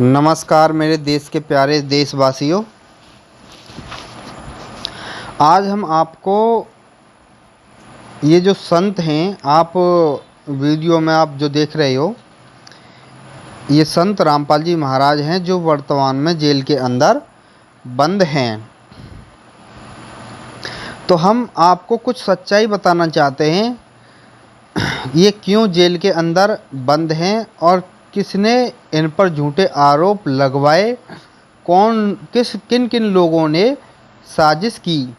नमस्कार मेरे देश के प्यारे देशवासियों। आज हम आपको ये जो संत हैं, आप वीडियो में आप जो देख रहे हो, ये संत रामपाल जी महाराज हैं जो वर्तमान में जेल के अंदर बंद हैं। तो हम आपको कुछ सच्चाई बताना चाहते हैं, ये क्यों जेल के अंदर बंद हैं और किसने इन पर झूठे आरोप लगवाए, किन किन लोगों ने साजिश की।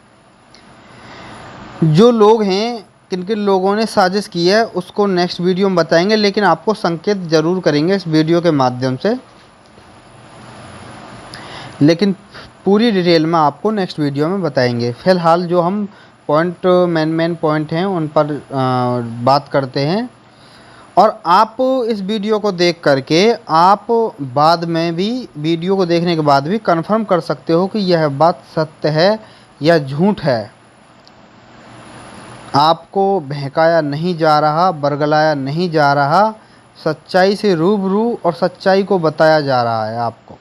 जो लोग हैं, किन किन लोगों ने साजिश की है उसको नेक्स्ट वीडियो में बताएंगे, लेकिन आपको संकेत ज़रूर करेंगे इस वीडियो के माध्यम से, लेकिन पूरी डिटेल में आपको नेक्स्ट वीडियो में बताएंगे। फ़िलहाल जो हम मेन पॉइंट हैं उन पर बात करते हैं, और आप इस वीडियो को देख करके आप बाद में भी, वीडियो को देखने के बाद भी कंफर्म कर सकते हो कि यह बात सत्य है या झूठ है। आपको बहकाया नहीं जा रहा, बरगलाया नहीं जा रहा, सच्चाई से रूबरू और सच्चाई को बताया जा रहा है आपको।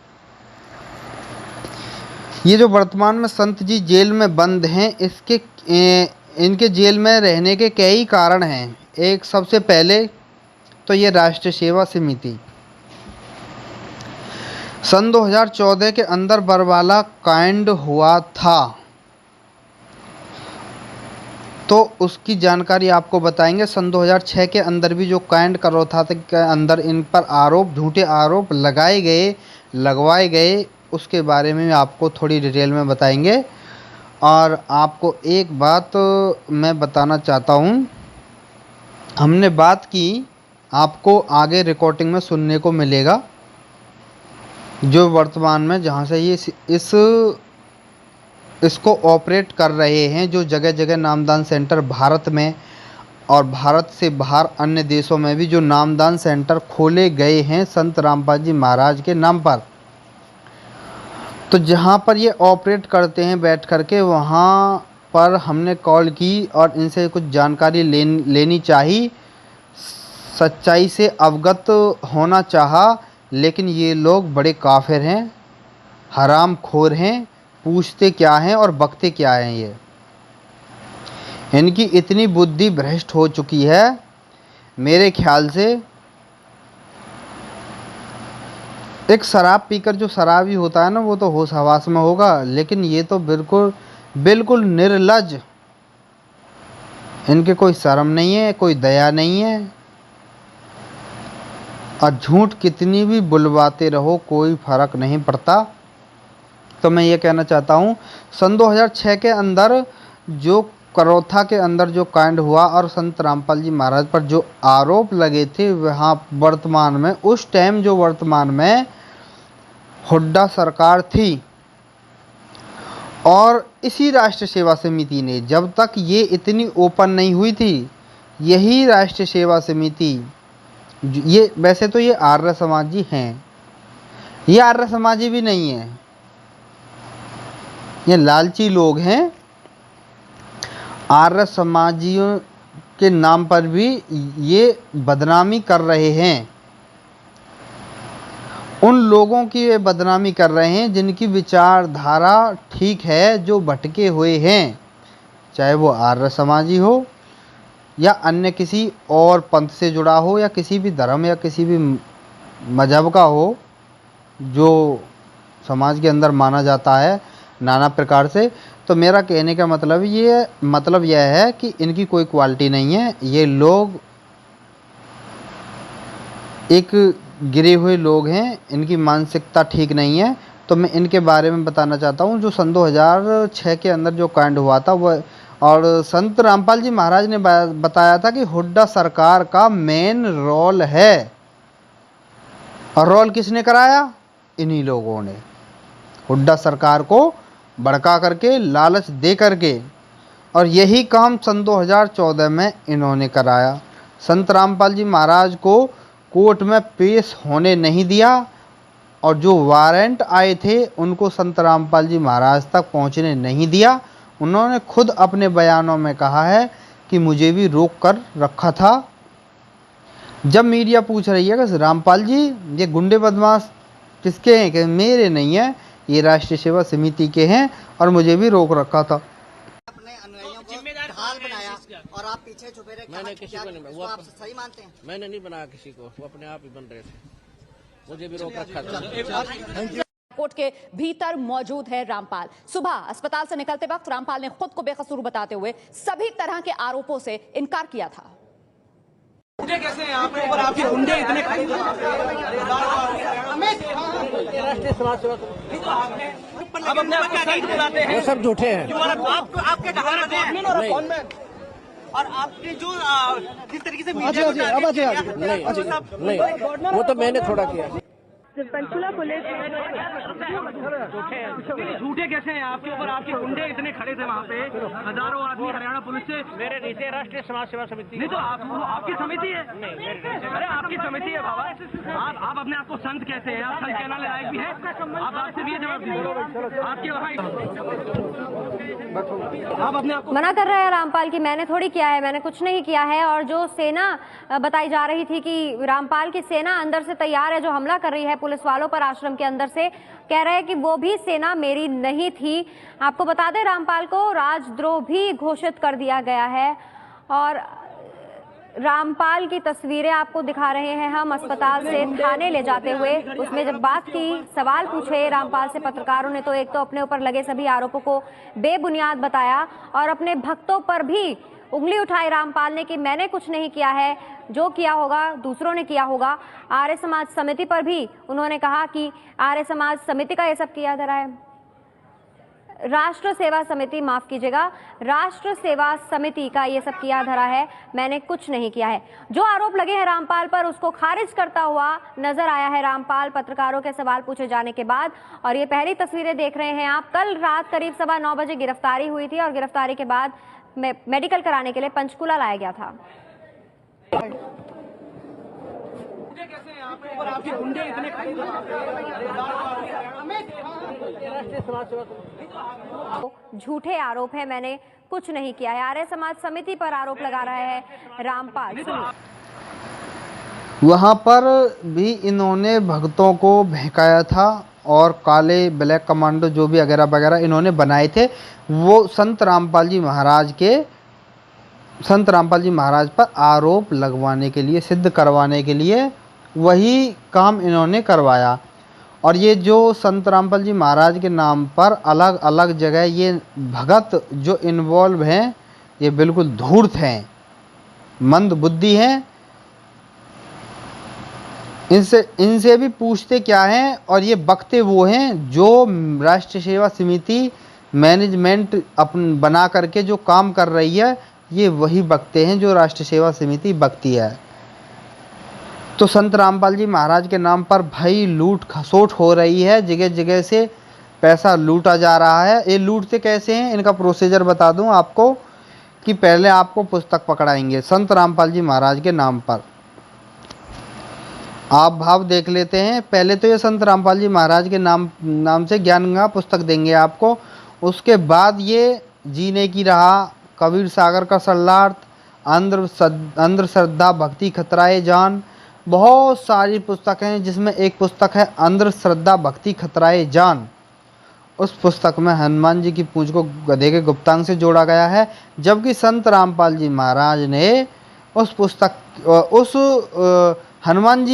ये जो वर्तमान में संत जी जेल में बंद हैं, इनके जेल में रहने के कई कारण हैं। एक सबसे पहले तो ये राष्ट्रीय सेवा समिति सन 2014 के अंदर बरवाला कांड हुआ था, तो उसकी जानकारी आपको बताएंगे। सन 2006 के अंदर भी जो कांड करौथा के अंदर इन पर झूठे आरोप लगवाए गए, उसके बारे में आपको थोड़ी डिटेल में बताएंगे। और आपको एक बात मैं बताना चाहता हूँ, हमने बात की, आपको आगे रिकॉर्डिंग में सुनने को मिलेगा, जो वर्तमान में जहाँ से ये इसको ऑपरेट कर रहे हैं, जो जगह जगह नामदान सेंटर भारत में और भारत से बाहर अन्य देशों में भी जो नामदान सेंटर खोले गए हैं संत रामपाल जी महाराज के नाम पर, तो जहाँ पर ये ऑपरेट करते हैं बैठ करके, वहाँ पर हमने कॉल की और इनसे कुछ जानकारी लेनी चाहिए, सच्चाई से अवगत होना चाहा, लेकिन ये लोग बड़े काफिर हैं, हरामखोर हैं, पूछते क्या हैं और बकते क्या हैं। ये इनकी इतनी बुद्धि भ्रष्ट हो चुकी है, मेरे ख्याल से एक शराब पीकर जो शराबी होता है ना, वो तो होश हवास में होगा, लेकिन ये तो बिल्कुल निर्लज्ज, इनके कोई शर्म नहीं है, कोई दया नहीं है, और झूठ कितनी भी बुलवाते रहो कोई फ़र्क नहीं पड़ता। तो मैं ये कहना चाहता हूँ, सन 2006 के अंदर जो करौथा के अंदर जो कांड हुआ और संत रामपाल जी महाराज पर जो आरोप लगे थे, वहाँ वर्तमान में, उस टाइम जो वर्तमान में हुड्डा सरकार थी, और इसी राष्ट्रीय सेवा समिति ने, जब तक ये इतनी ओपन नहीं हुई थी, यही राष्ट्रीय सेवा समिति, ये वैसे तो ये आर्य समाजी हैं, ये आर्य समाजी भी नहीं है, ये लालची लोग हैं। आर्य समाजियों के नाम पर भी ये बदनामी कर रहे हैं, उन लोगों की ये बदनामी कर रहे हैं जिनकी विचारधारा ठीक है, जो भटके हुए हैं, चाहे वो आर्य समाजी हो या अन्य किसी और पंथ से जुड़ा हो या किसी भी धर्म या किसी भी मजहब का हो, जो समाज के अंदर माना जाता है नाना प्रकार से। तो मेरा कहने का मतलब यह है कि इनकी कोई क्वालिटी नहीं है, ये लोग एक गिरे हुए लोग हैं, इनकी मानसिकता ठीक नहीं है। तो मैं इनके बारे में बताना चाहता हूँ, जो सन 2006 के अंदर जो कांड हुआ था वह, और संत रामपाल जी महाराज ने बताया था कि हुड्डा सरकार का मेन रोल है, और रोल किसने कराया? इन्हीं लोगों ने, हुड्डा सरकार को भड़का करके, लालच दे करके, और यही काम सन 2014 में इन्होंने कराया। संत रामपाल जी महाराज को कोर्ट में पेश होने नहीं दिया, और जो वारंट आए थे उनको संत रामपाल जी महाराज तक पहुंचने नहीं दिया। उन्होंने खुद अपने बयानों में कहा है कि मुझे भी रोक कर रखा था। जब मीडिया पूछ रही है कि रामपाल जी ये गुंडे बदमाश किसके हैं कि मेरे नहीं है, ये राष्ट्रीय सेवा समिति के हैं और मुझे भी रोक रखा था। अपने अनुयायियों को ढाल बनाया और आप पीछे छुपे रहे। मैंने किसी को नहीं, वो आप सही मानते हैं? मैंने नहीं बनाया किसी को, वो अपने आप ही बन रहे थे, मुझे भी रोक रखा था। कोर्ट के भीतर मौजूद है रामपाल। सुबह अस्पताल से निकलते वक्त रामपाल ने खुद को बेकसूर बताते हुए सभी तरह के आरोपों से इनकार किया था। कैसे हैं आपके ऊपर आपके गुंडे इतने राष्ट्रीय समाज सेवा अब अपने आप को संत बुलाते हैं, वो सब झूठे हैं। आपके और आपके जो जिस तरीके से मीडिया नहीं, वो तो मैंने थोड़ा किया। पंचकुला पुलिस झूठे कैसे हैं आपके ऊपर आपके गुंडे इतने खड़े थे वहाँ पे, हजारों आदमी हरियाणा पुलिस से। मेरे नीचे राष्ट्रीय समाज सेवा समिति नहीं तो आपकी समिति है। अरे आपकी समिति है बाबा, आप अपने आप को संत कहते हैं, आप संत कहने लायक भी है। आप आपसे भी जवाब दीजिए, आपके वहाँ आप अपने आप मना कर रहा है रामपाल की मैंने थोड़ी किया है, मैंने कुछ नहीं किया है। और जो सेना बताई जा रही थी कि रामपाल की सेना अंदर से तैयार है, जो हमला कर रही है पुलिस वालों पर आश्रम के अंदर से, कह रहे हैं कि वो भी सेना मेरी नहीं थी। आपको बता दें रामपाल को राजद्रोह भी घोषित कर दिया गया है। और रामपाल की तस्वीरें आपको दिखा रहे हैं हम अस्पताल से थाने ले जाते हुए। उसमें जब बात की, सवाल पूछे रामपाल से पत्रकारों ने, तो एक तो अपने ऊपर लगे सभी आरोपों को बेबुनियाद बताया और अपने भक्तों पर भी उंगली उठाई रामपाल ने कि मैंने कुछ नहीं किया है, जो किया होगा दूसरों ने किया होगा। आर्य समाज समिति पर भी उन्होंने कहा कि आर्य समाज समिति का ये सब किया धरा है। राष्ट्र सेवा समिति, माफ कीजिएगा, राष्ट्र सेवा समिति का ये सब किया धरा है, मैंने कुछ नहीं किया है। जो आरोप लगे हैं रामपाल पर उसको खारिज करता हुआ नजर आया है रामपाल पत्रकारों के सवाल पूछे जाने के बाद। और ये पहली तस्वीरें देख रहे हैं आप। कल रात करीब 9:15 बजे गिरफ्तारी हुई थी और गिरफ्तारी के बाद मेडिकल कराने के लिए पंचकुला लाया गया था। आपके गुंडे इतने झूठे आरोप है, मैंने कुछ नहीं किया है। आर्य समाज समिति पर आरोप लगा रहा है रामपाल। वहाँ पर भी इन्होंने भक्तों को बहकाया था और काले ब्लैक कमांडो जो भी वगैरह वगैरह इन्होंने बनाए थे, वो संत रामपाल जी महाराज पर आरोप लगवाने के लिए, सिद्ध करवाने के लिए वही काम इन्होंने करवाया। और ये जो संत रामपाल जी महाराज के नाम पर अलग अलग जगह ये भगत जो इन्वॉल्व हैं, ये बिल्कुल धूर्त हैं, मंद बुद्धि हैं। इनसे भी पूछते क्या हैं, और ये बकते वो हैं जो राष्ट्रीय सेवा समिति मैनेजमेंट बना करके जो काम कर रही है, ये वही बकते हैं जो राष्ट्रीय सेवा समिति बकती है। तो संत रामपाल जी महाराज के नाम पर भाई लूट खसोट हो रही है, जगह जगह से पैसा लूटा जा रहा है। ये लूटते कैसे हैं, इनका प्रोसीजर बता दूं आपको कि पहले आपको पुस्तक पकड़ाएंगे संत रामपाल जी महाराज के नाम पर। आप भाव देख लेते हैं। पहले तो ये संत रामपाल जी महाराज के नाम से ज्ञान गंगा पुस्तक देंगे आपको। उसके बाद ये जीने की राह, कबीर सागर का शरणार्थ, अंधश्रद्धा भक्ति खतराए जान, बहुत सारी पुस्तक हैं, जिसमें एक पुस्तक है अंधश्रद्धा भक्ति खतराए जान। उस पुस्तक में हनुमान जी की पूंछ को गधे के गुप्तांग से जोड़ा गया है, जबकि संत रामपाल जी महाराज ने हनुमान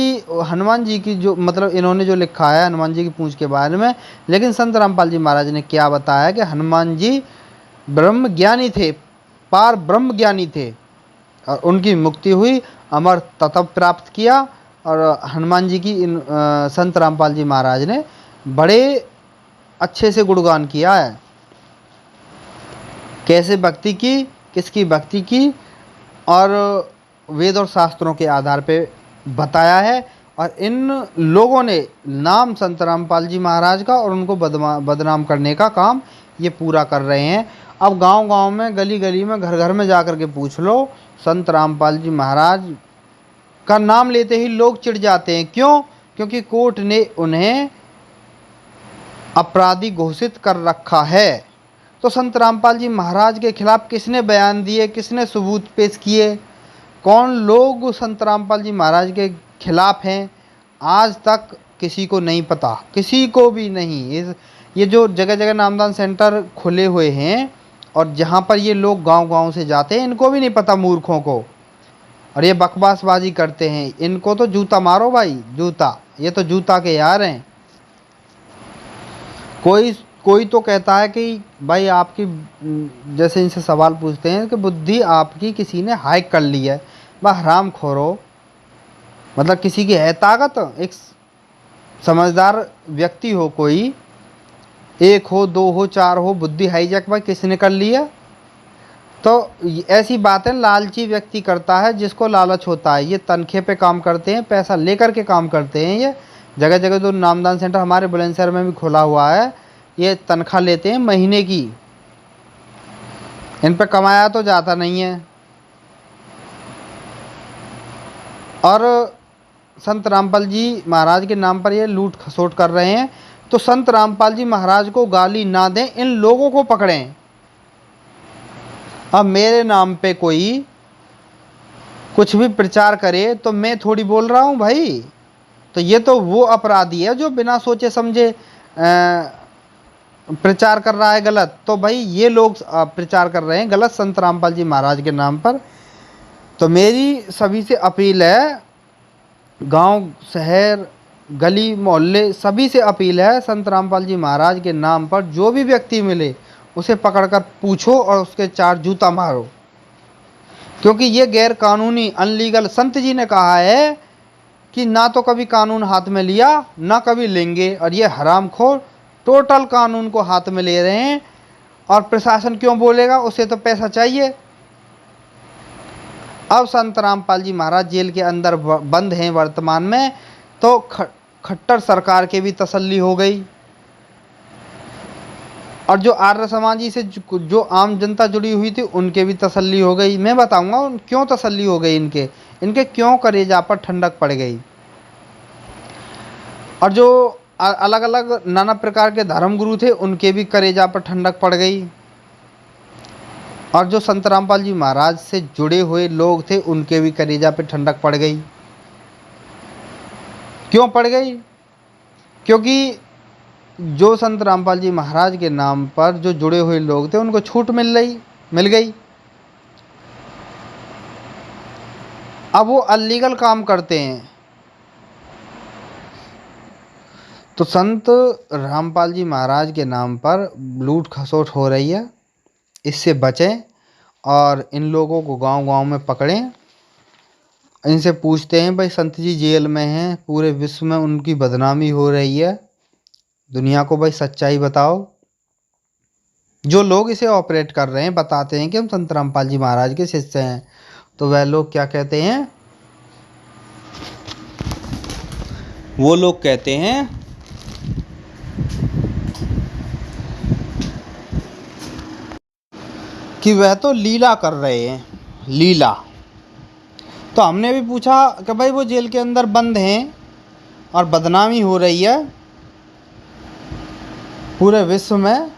जी की जो मतलब इन्होंने जो लिखा है हनुमान जी की पूंछ के बारे में, लेकिन संत रामपाल जी महाराज ने क्या बताया कि हनुमान जी ब्रह्म ज्ञानी थे, पार ब्रह्म ज्ञानी थे और उनकी मुक्ति हुई, अमर तत्व प्राप्त किया। और हनुमान जी की संत रामपाल जी महाराज ने बड़े अच्छे से गुणगान किया है, कैसे भक्ति की, किसकी भक्ति की, और वेद और शास्त्रों के आधार पे बताया है। और इन लोगों ने नाम संत रामपाल जी महाराज का और उनको बदनाम करने का काम ये पूरा कर रहे हैं। अब गांव-गांव में, गली-गली में, घर-घर में जा कर के पूछ लो, संत रामपाल जी महाराज का नाम लेते ही लोग चिढ़ जाते हैं। क्यों? क्योंकि कोर्ट ने उन्हें अपराधी घोषित कर रखा है। तो संत रामपाल जी महाराज के खिलाफ किसने बयान दिए, किसने सबूत पेश किए, कौन लोग संत रामपाल जी महाराज के खिलाफ हैं, आज तक किसी को नहीं पता, किसी को भी नहीं। ये जो जगह जगह नामदान सेंटर खुले हुए हैं और जहाँ पर ये लोग गांव-गांव से जाते हैं, इनको भी नहीं पता मूर्खों को, और ये बकवासबाजी करते हैं। इनको तो जूता मारो भाई, जूता, ये तो जूता के यार हैं। कोई तो कहता है कि भाई आपकी, जैसे इनसे सवाल पूछते हैं कि बुद्धि आपकी किसी ने हाइक कर ली है। वह हराम खोरो, मतलब किसी की है ताकत? एक समझदार व्यक्ति हो, कोई एक हो, दो हो, चार हो, बुद्धि हाईजैक भाई किसने कर ली है? तो ऐसी बातें लालची व्यक्ति करता है, जिसको लालच होता है। ये तनखे पे काम करते हैं, पैसा लेकर के काम करते हैं। ये जगह जगह जो नामदान सेंटर हमारे बुलंदशहर में भी खुला हुआ है, ये तनख्वाह लेते हैं महीने की। इन पे कमाया तो जाता नहीं है। और संत रामपाल जी महाराज के नाम पर ये लूट खसोट कर रहे हैं। तो संत रामपाल जी महाराज को गाली ना दें, इन लोगों को पकड़ें। अब मेरे नाम पे कोई कुछ भी प्रचार करे तो मैं थोड़ी बोल रहा हूँ भाई। तो ये तो वो अपराधी है जो बिना सोचे समझे प्रचार कर रहा है गलत। तो भाई ये लोग प्रचार कर रहे हैं गलत संत रामपाल जी महाराज के नाम पर। तो मेरी सभी से अपील है, गांव, शहर, गली, मोहल्ले, सभी से अपील है, संत रामपाल जी महाराज के नाम पर जो भी व्यक्ति मिले उसे पकड़कर पूछो और उसके 4 जूता मारो, क्योंकि ये गैर कानूनी, अनलीगल। संत जी ने कहा है कि ना तो कभी कानून हाथ में लिया, ना कभी लेंगे, और ये हरामखोर टोटल कानून को हाथ में ले रहे हैं। और प्रशासन क्यों बोलेगा, उसे तो पैसा चाहिए। अब संत रामपाल जी महाराज जेल के अंदर बंद हैं वर्तमान में, तो खट्टर सरकार की भी तसल्ली हो गई, और जो आर्य समाजी से जो आम जनता जुड़ी हुई थी उनके भी तसल्ली हो गई। मैं बताऊंगा क्यों तसल्ली हो गई इनके क्यों कलेजा पर ठंडक पड़ गई। और जो अलग अलग नाना प्रकार के धर्मगुरु थे उनके भी कलेजा पर ठंडक पड़ गई, और जो संत रामपाल जी महाराज से जुड़े हुए लोग थे उनके भी कलेजा पे ठंडक पड़ गई। क्यों पड़ गई? क्योंकि जो संत रामपाल जी महाराज के नाम पर जो जुड़े हुए लोग थे उनको छूट मिल गई। अब वो अलीगल काम करते हैं। तो संत रामपाल जी महाराज के नाम पर लूट खसोट हो रही है, इससे बचें और इन लोगों को गांव-गांव में पकड़ें। इनसे पूछते हैं भाई संत जी जेल में हैं, पूरे विश्व में उनकी बदनामी हो रही है, दुनिया को भाई सच्चाई बताओ। जो लोग इसे ऑपरेट कर रहे हैं बताते हैं कि हम संत रामपाल जी महाराज के शिष्य हैं, तो वह लोग क्या कहते हैं? वो लोग कहते हैं कि वह तो लीला कर रहे हैं, लीला। तो हमने भी पूछा कि भाई वो जेल के अंदर बंद हैं और बदनामी हो रही है पूरे विश्व में,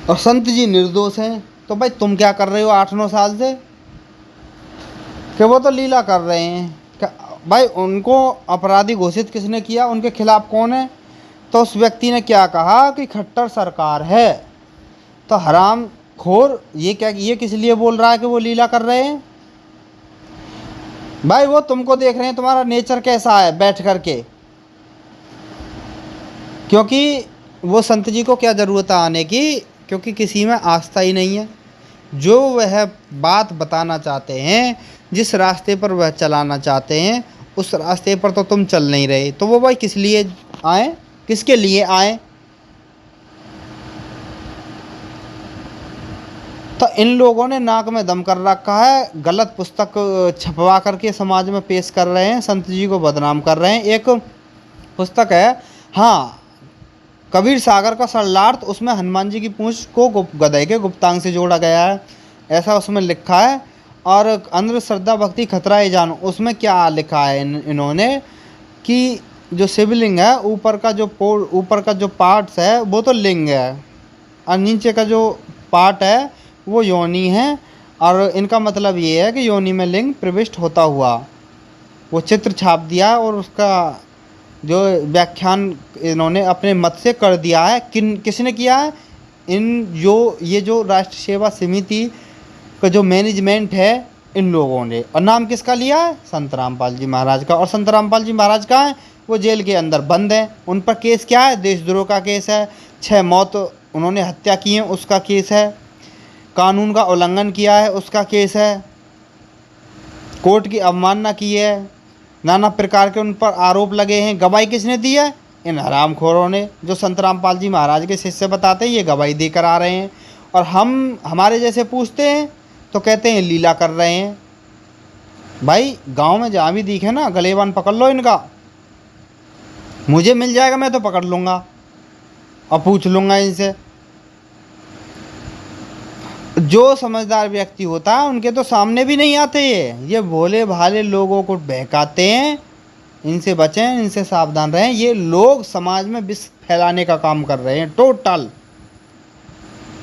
और संत जी निर्दोष हैं, तो भाई तुम क्या कर रहे हो 8-9 साल से? कि वो तो लीला कर रहे हैं। भाई उनको अपराधी घोषित किसने किया? उनके खिलाफ कौन है? तो उस व्यक्ति ने क्या कहा कि खट्टर सरकार है। तो हराम खोर ये किस लिए बोल रहा है कि वो लीला कर रहे हैं? भाई वो तुमको देख रहे हैं, तुम्हारा नेचर कैसा है बैठ करके। क्योंकि वो संत जी को क्या ज़रूरत है आने की, क्योंकि किसी में आस्था ही नहीं है। जो वह बात बताना चाहते हैं, जिस रास्ते पर वह चलाना चाहते हैं, उस रास्ते पर तो तुम चल नहीं रहे। तो वो भाई किस लिए आए, किसके लिए आए? तो इन लोगों ने नाक में दम कर रखा है, गलत पुस्तक छपवा करके समाज में पेश कर रहे हैं, संत जी को बदनाम कर रहे हैं। एक पुस्तक है, हाँ, कबीर सागर का सरलार्थ, उसमें हनुमान जी की पूंछ को गधे के गुप्तांग से जोड़ा गया है, ऐसा उसमें लिखा है। और अंधश्रद्धा भक्ति खतरा है जानो, उसमें क्या लिखा है इन्होंने कि जो शिवलिंग है, ऊपर का जो पार्ट्स है वो तो लिंग है, और नीचे का जो पार्ट है वो योनि है। और इनका मतलब ये है कि योनि में लिंग प्रविष्ट होता हुआ वो चित्र छाप दिया, और उसका जो व्याख्यान इन्होंने अपने मत से कर दिया है। किसने किया है? ये जो राष्ट्र सेवा समिति का जो मैनेजमेंट है इन लोगों ने। और नाम किसका लिया है? संत रामपाल जी महाराज का। और संत रामपाल जी महाराज कहाँ हैं? वो जेल के अंदर बंद हैं। उन पर केस क्या है? देशद्रोह का केस है। 6 मौत उन्होंने हत्या की है उसका केस है। कानून का उल्लंघन किया है उसका केस है। कोर्ट की अवमानना की है। नाना प्रकार के उन पर आरोप लगे हैं। गवाही किसने दी है? इन हरामखोरों ने, जो संत रामपाल जी महाराज के शिष्य बताते हैं ये गवाही देकर आ रहे हैं। और हमारे जैसे पूछते हैं तो कहते हैं लीला कर रहे हैं। भाई गांव में जहाँ भी दिखे ना गलेबान पकड़ लो इनका। मुझे मिल जाएगा मैं तो पकड़ लूँगा और पूछ लूँगा इनसे। जो समझदार व्यक्ति होता है उनके तो सामने भी नहीं आते ये भोले भाले लोगों को बहकाते हैं। इनसे बचें, इनसे सावधान रहें। ये लोग समाज में विष फैलाने का काम कर रहे हैं टोटल।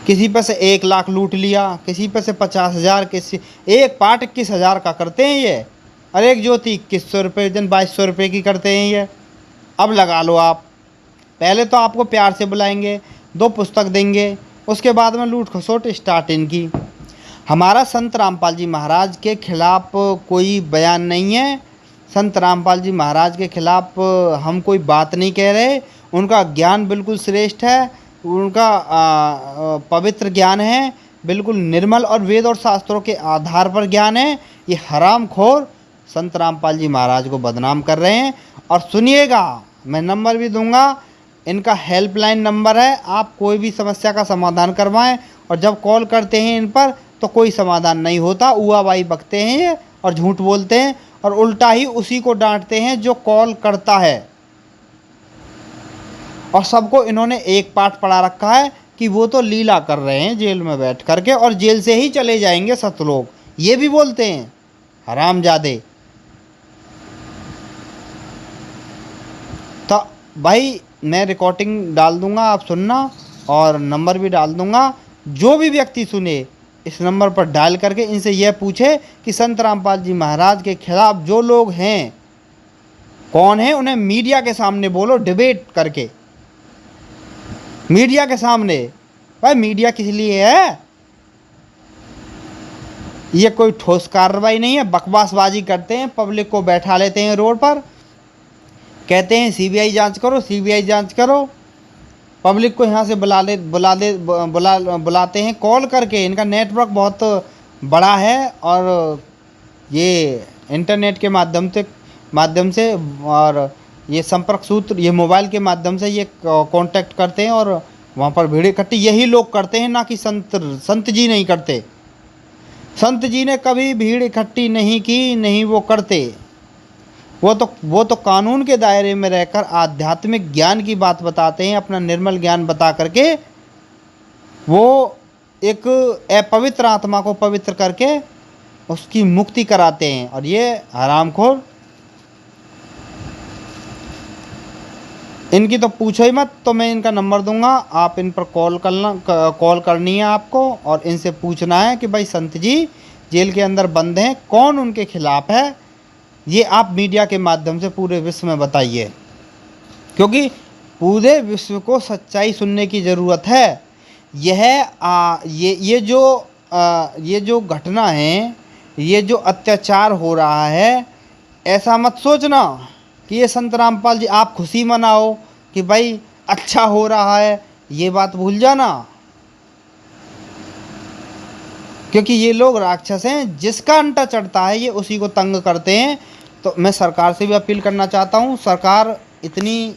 किसी पर से 1 लाख लूट लिया, किसी पर से 50,000, किसी एक पाठ 21,000 का करते हैं ये। और एक ज्योति 2100 रुपये, 2200 रुपये की करते हैं ये। अब लगा लो आप। पहले तो आपको प्यार से बुलाएंगे, 2 पुस्तक देंगे, उसके बाद में लूट खसोट स्टार्ट इनकी। हमारा संत रामपाल जी महाराज के खिलाफ कोई बयान नहीं है। संत रामपाल जी महाराज के खिलाफ हम कोई बात नहीं कह रहे। उनका ज्ञान बिल्कुल श्रेष्ठ है। उनका पवित्र ज्ञान है, बिल्कुल निर्मल और वेद और शास्त्रों के आधार पर ज्ञान है। ये हरामखोर संत रामपाल जी महाराज को बदनाम कर रहे हैं। और सुनिएगा, मैं नंबर भी दूंगा, इनका हेल्पलाइन नंबर है। आप कोई भी समस्या का समाधान करवाएं। और जब कॉल करते हैं इन पर तो कोई समाधान नहीं होता। उआबाई बकते हैं ये और झूठ बोलते हैं और उल्टा ही उसी को डांटते हैं जो कॉल करता है। और सबको इन्होंने एक पाठ पढ़ा रखा है कि वो तो लीला कर रहे हैं जेल में बैठ करके और जेल से ही चले जाएंगे सतलोक। ये भी बोलते हैं हरामजादे। तो भाई मैं रिकॉर्डिंग डाल दूंगा, आप सुनना, और नंबर भी डाल दूंगा। जो भी व्यक्ति सुने इस नंबर पर डायल करके इनसे यह पूछे कि संत रामपाल जी महाराज के खिलाफ जो लोग हैं कौन है, उन्हें मीडिया के सामने बोलो, डिबेट करके मीडिया के सामने। भाई मीडिया किस लिए है? ये कोई ठोस कार्रवाई नहीं है। बकवासबाजी करते हैं, पब्लिक को बैठा लेते हैं रोड पर, कहते हैं सीबीआई जांच करो, सीबीआई जांच करो। पब्लिक को यहाँ से बुलाते हैं कॉल करके। इनका नेटवर्क बहुत बड़ा है और ये इंटरनेट के माध्यम से और ये संपर्क सूत्र, ये मोबाइल के माध्यम से ये कांटेक्ट करते हैं और वहाँ पर भीड़ इकट्ठी यही लोग करते हैं, ना कि संत जी नहीं करते। संत जी ने कभी भीड़ इकट्ठी नहीं की, नहीं वो करते। वो तो कानून के दायरे में रहकर आध्यात्मिक ज्ञान की बात बताते हैं। अपना निर्मल ज्ञान बता करके वो एक अपवित्र आत्मा को पवित्र करके उसकी मुक्ति कराते हैं। और ये हरामखोर, इनकी तो पूछो ही मत। तो मैं इनका नंबर दूंगा, आप इन पर कॉल करनी है आपको और इनसे पूछना है कि भाई संत जी जेल के अंदर बंद हैं, कौन उनके खिलाफ है। ये आप मीडिया के माध्यम से पूरे विश्व में बताइए, क्योंकि पूरे विश्व को सच्चाई सुनने की ज़रूरत है। ये जो घटना है, ये जो अत्याचार हो रहा है, ऐसा मत सोचना कि ये संत रामपाल जी, आप खुशी मनाओ कि भाई अच्छा हो रहा है, ये बात भूल जाना। क्योंकि ये लोग राक्षस हैं, जिसका अंटा चढ़ता है ये उसी को तंग करते हैं। तो मैं सरकार से भी अपील करना चाहता हूँ, सरकार इतनी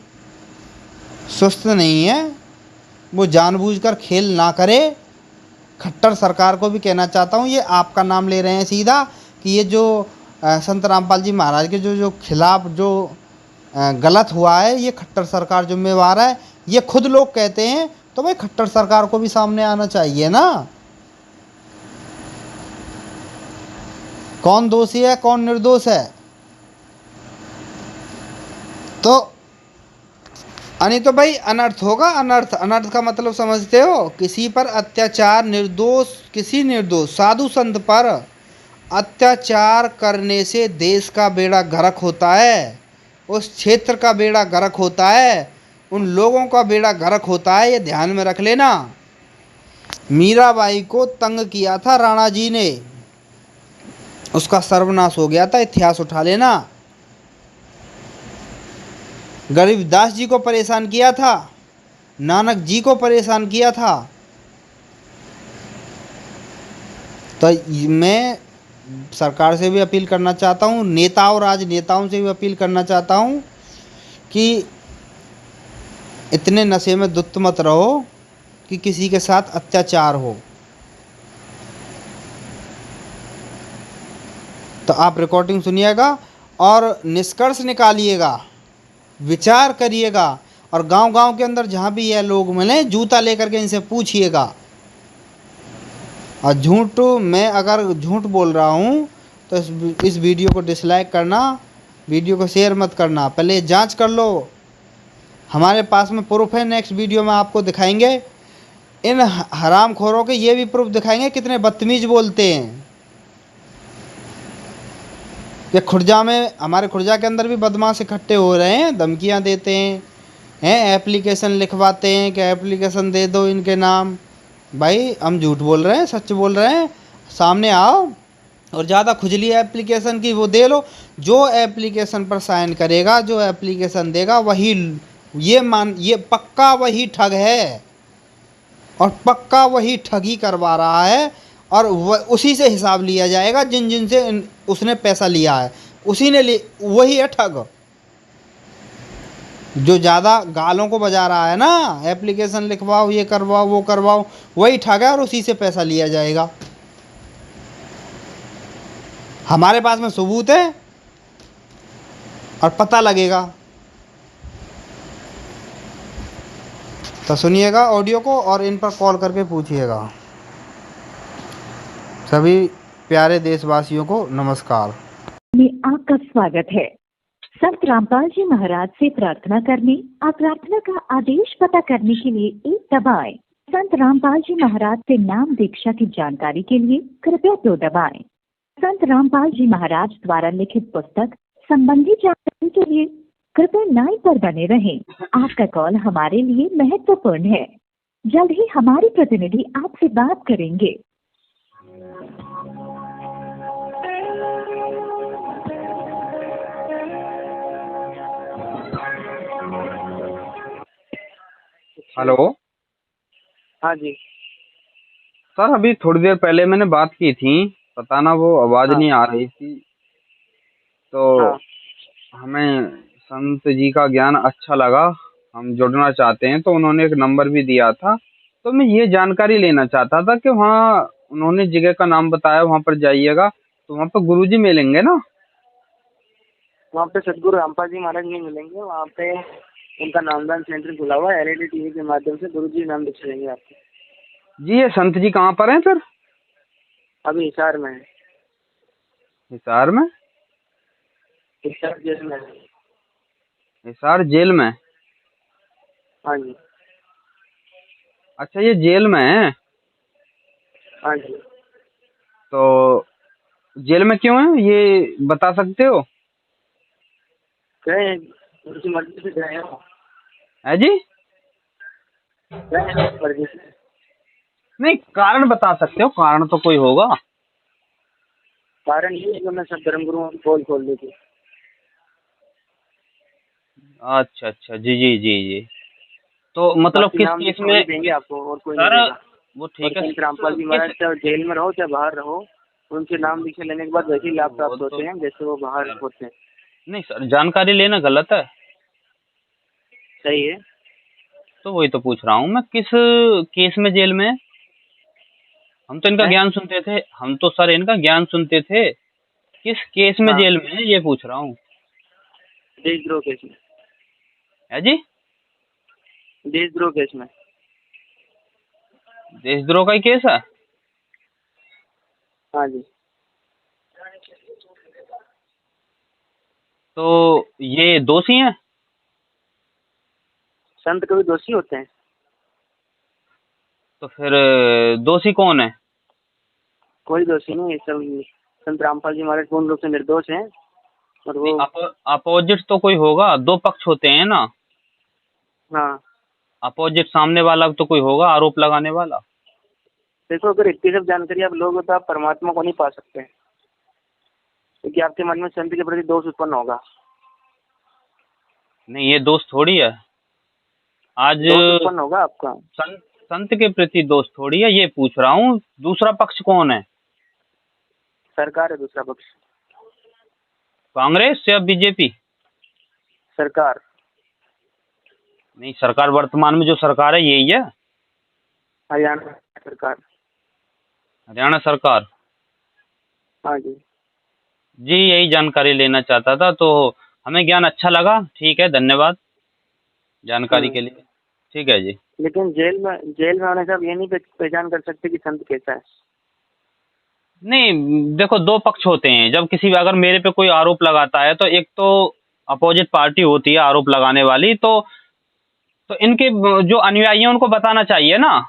सुस्त नहीं है, वो जानबूझकर खेल ना करे। खट्टर सरकार को भी कहना चाहता हूँ, ये आपका नाम ले रहे हैं सीधा कि ये जो संत रामपाल जी महाराज के जो खिलाफ जो गलत हुआ है, ये खट्टर सरकार जिम्मेवार है। ये खुद लोग कहते हैं, तो भाई खट्टर सरकार को भी सामने आना चाहिए ना। कौन दोषी है, कौन निर्दोष है। तो तो भाई अनर्थ होगा। अनर्थ का मतलब समझते हो? किसी पर अत्याचार, किसी निर्दोष साधु संत पर अत्याचार करने से देश का बेड़ा गर्क होता है। उस क्षेत्र का बेड़ा गर्क होता है, उन लोगों का बेड़ा गर्क होता है, ये ध्यान में रख लेना। मीराबाई को तंग किया था राणा जी ने, उसका सर्वनाश हो गया था, इतिहास उठा लेना। गरीबदास जी को परेशान किया था, नानक जी को परेशान किया था। तो मैं सरकार से भी अपील करना चाहता हूँ, नेता और राजनेताओं से भी अपील करना चाहता हूँ कि इतने नशे में धुत मत रहो कि किसी के साथ अत्याचार हो। तो आप रिकॉर्डिंग सुनिएगा और निष्कर्ष निकालिएगा, विचार करिएगा, और गांव-गांव के अंदर जहाँ भी यह लोग मिलें जूता लेकर के इनसे पूछिएगा। और झूठ, मैं अगर झूठ बोल रहा हूँ तो इस वीडियो को डिसलाइक करना, वीडियो को शेयर मत करना, पहले जांच कर लो। हमारे पास में प्रूफ है, नेक्स्ट वीडियो में आपको दिखाएंगे। इन हरामखोरों के ये भी प्रूफ दिखाएंगे कितने बदतमीज बोलते हैं। कि खुर्जा में, हमारे खुर्जा के अंदर भी बदमाश इकट्ठे हो रहे हैं, धमकियां देते हैं, एप्लीकेशन लिखवाते हैं कि एप्लीकेशन दे दो इनके नाम। भाई हम झूठ बोल रहे हैं, सच बोल रहे हैं, सामने आओ। और ज़्यादा खुजली एप्लीकेशन की वो दे लो, जो एप्लीकेशन पर साइन करेगा, जो एप्लीकेशन देगा वही, ये पक्का वही ठग है, और पक्का वही ठगी करवा रहा है, और उसी से हिसाब लिया जाएगा जिन जिन से उसने पैसा लिया है, उसी ने वही है ठग। जो ज़्यादा गालों को बजा रहा है ना, एप्लीकेशन लिखवाओ, ये करवाओ, वो करवाओ, वही ठग है और उसी से पैसा लिया जाएगा। हमारे पास में सबूत है और पता लगेगा। तो सुनिएगा ऑडियो को और इन पर कॉल करके पूछिएगा। सभी प्यारे देशवासियों को नमस्कार। में आपका स्वागत है। संत रामपाल जी महाराज से प्रार्थना करने और प्रार्थना का आदेश पता करने के लिए 1 दबाएं। संत रामपाल जी महाराज से नाम दीक्षा की जानकारी के लिए कृपया 2 दबाएं। संत रामपाल जी महाराज द्वारा लिखित पुस्तक संबंधी जानकारी के लिए कृपया 9 पर बने रहें। आपका कॉल हमारे लिए महत्वपूर्ण है। जल्द ही हमारे प्रतिनिधि आपसे बात करेंगे। हेलो। हाँ जी सर, अभी थोड़ी देर पहले मैंने बात की थी, पता ना वो आवाज़ हाँ। नहीं आ रही थी। तो हाँ। हमें संत जी का ज्ञान अच्छा लगा, हम जुड़ना चाहते हैं, तो उन्होंने एक नंबर भी दिया था। तो मैं ये जानकारी लेना चाहता था कि वहाँ उन्होंने जगह का नाम बताया, वहाँ पर जाइएगा तो वहाँ पर गुरुजी मिलेंगे ना? वहाँ पे सदगुरु रामपाल जी महाराज नहीं मिलेंगे। वहाँ पे उनका नामदान सेंटर खुला हुआ है, LED TV के माध्यम से गुरु जी नाम दिखाएंगे आपको। जी, ये संत जी कहाँ पर हैं सर? अभी हिसार में है। हिसार में? हिसार जेल में है। हिसार जेल में? हाँ जी। अच्छा, ये जेल में है? हाँ जी। तो जेल में क्यों है ये बता सकते हो? गए उनकी मर्जी से गए हो? है जी? गए मर्जी से। नहीं, कारण बता सकते हो? कारण तो कोई होगा। कारण ये है कि मैं सब धर्म गुरुओं की पोल खोल दी थी। अच्छा अच्छा, जी जी जी जी। तो मतलब किस केस में देंगे आपको और कोई सर? नहीं देगा। वो ठीक है। संत रामपाल जी महाराज चाहे जेल में रहो चाहे बाहर रहो, उनके नाम लिखे लेने के बाद वैसे ही लाभ प्राप्त होते हैं जैसे वो बाहर होते हैं। नहीं सर, जानकारी लेना गलत है। सही है। तो वही तो पूछ रहा हूँ मैं, किस केस में जेल में? हम तो इनका ज्ञान सुनते थे, हम तो सर इनका ज्ञान सुनते थे। किस केस में जेल में ये पूछ रहा हूँ। देशद्रोह केस में। है जी? देशद्रोह केस में। देशद्रोह का ही केस है? हाँ जी। तो ये दोषी हैं? संत कभी दोषी होते हैं? तो फिर दोषी कौन है? कोई दोषी नहीं है। सब संत रामपाल जी महाराज पूर्ण रूप से निर्दोष हैं और वो अपोजिट तो कोई होगा, दो पक्ष होते हैं ना। हाँ अपोजिट सामने वाला तो कोई होगा आरोप लगाने वाला। देखो, अगर इतनी सब जानकारी आप लोग तो आप परमात्मा को नहीं पा सकते, क्योंकि आपके मन में संत के प्रति दोष उत्पन्न होगा। नहीं, ये दोष थोड़ी है। आज दोष उत्पन्न होगा आपका। संत के प्रति दोष थोड़ी है, ये पूछ रहा हूँ दूसरा पक्ष कौन है? सरकार है दूसरा पक्ष। कांग्रेस या बीजेपी? सरकार। नहीं, सरकार वर्तमान में जो सरकार है यही है, हरियाणा सरकार। हरियाणा सरकार। हाँ जी। जी, यही जानकारी लेना चाहता था, तो हमें ज्ञान अच्छा लगा। ठीक है, धन्यवाद जानकारी के लिए। ठीक है जी। लेकिन जेल में होने से आप ये नहीं पहचान कर सकते कि संत कैसा है। नहीं, देखो दो पक्ष होते हैं। जब किसी अगर मेरे पे कोई आरोप लगाता है तो एक तो अपोजिट पार्टी होती है आरोप लगाने वाली, तो इनके जो अनुयायी हैं उनको बताना चाहिए ना,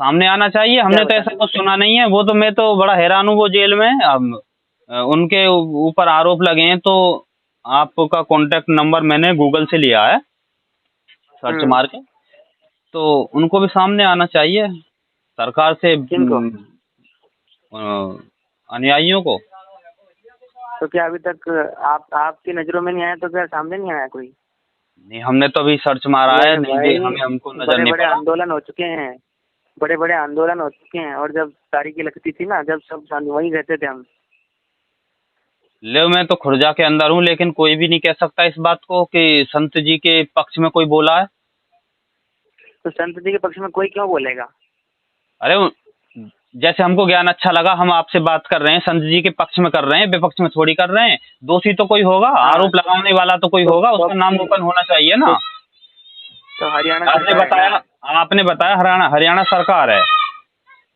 सामने आना चाहिए। हमने तो ऐसा कुछ सुना नहीं है। वो तो मैं तो बड़ा हैरान हूँ, वो जेल में उनके ऊपर आरोप लगे हैं। तो आपका कॉन्टेक्ट नंबर मैंने गूगल से लिया है, सर्च मार के। तो उनको भी सामने आना चाहिए सरकार से, अनुयायियों को। तो क्या अभी तक आपकी नजरों में नहीं आया? तो क्या सामने नहीं आया कोई? नहीं, हमने तो अभी सर्च मारा है, नहीं हमको नजर नहीं पड़ा। आंदोलन हो चुके हैं, बड़े आंदोलन हो चुके हैं। और जब तारीखें लगती थी ना, जब सब वहीं रहते थे हम। ले, मैं तो खुर्जा के अंदर हूँ, लेकिन कोई भी नहीं कह सकता इस बात को कि संत जी के पक्ष में कोई बोला है। तो संत जी के पक्ष में कोई क्यों बोलेगा? अरे जैसे हमको ज्ञान अच्छा लगा, हम आपसे बात कर रहे हैं, संत जी के पक्ष में कर रहे हैं, विपक्ष में थोड़ी कर रहे हैं। दोषी तो कोई होगा, आरोप लगाने वाला तो कोई होगा, उसका नाम ओपन होना चाहिए ना। तो हरियाणा आपने बताया हरियाणा सरकार है,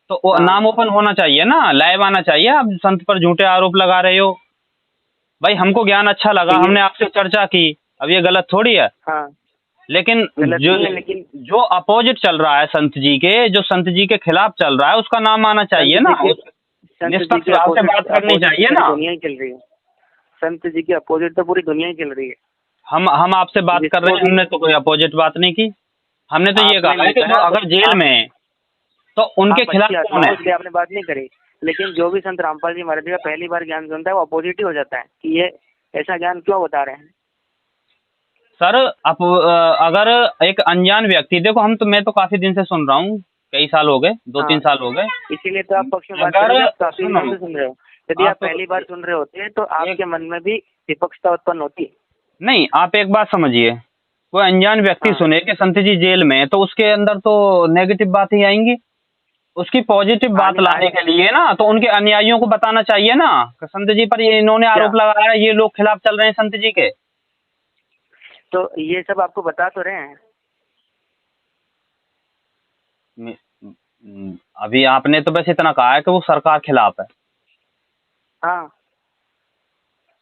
तो नाम ओपन होना चाहिए ना, लाइव आना चाहिए। आप संत पर झूठे आरोप लगा रहे हो। भाई हमको ज्ञान अच्छा लगा, हमने आपसे चर्चा की, अब ये गलत थोड़ी है। लेकिन जो अपोजिट चल रहा है संत जी के, जो संत जी के खिलाफ चल रहा है, उसका नाम आना चाहिए ना, निष्पक्ष भाव से बात करनी चाहिए ना। दुनिया ही चल रही है, संत जी के अपोजिट तो पूरी दुनिया ही चल रही है। हम आपसे बात कर रहे हैं, हमने तो कोई अपोजिट बात नहीं की। हमने तो ये कहा है कि जो अगर जेल में है तो उनके खिलाफ कौन है। आपने बात नहीं करी। लेकिन जो भी संत रामपाल जी महाराज जी का पहली बार ज्ञान सुनता है वो अपोजिट ही हो जाता है कि ये ऐसा ज्ञान क्यों बता रहे हैं। सर अगर एक अनजान व्यक्ति, देखो मैं तो काफी दिन से सुन रहा हूँ, कई साल हो गए, 2-3 साल हो गए। इसीलिए तो आप पक्ष में बात कर रहे हो, काफी दिन से सुन रहे हो। यदि आप पहली बार सुन रहे होते तो आपके मन में भी विपक्षता उत्पन्न होती। नहीं, आप एक बात समझिए, कोई अनजान व्यक्ति सुने कि संत जी जेल में, तो उसके अंदर तो नेगेटिव बात ही आएंगी। उसकी पॉजिटिव बात लाने के लिए ना, तो उनके अनुयायियों को बताना चाहिए ना, संत जी पर ये इन्होंने आरोप लगाया है, ये लोग खिलाफ चल रहे हैं संत जी के। तो ये सब आपको बता तो रहे हैं। अभी आपने तो बस इतना कहा है कि वो सरकार खिलाफ है। हाँ,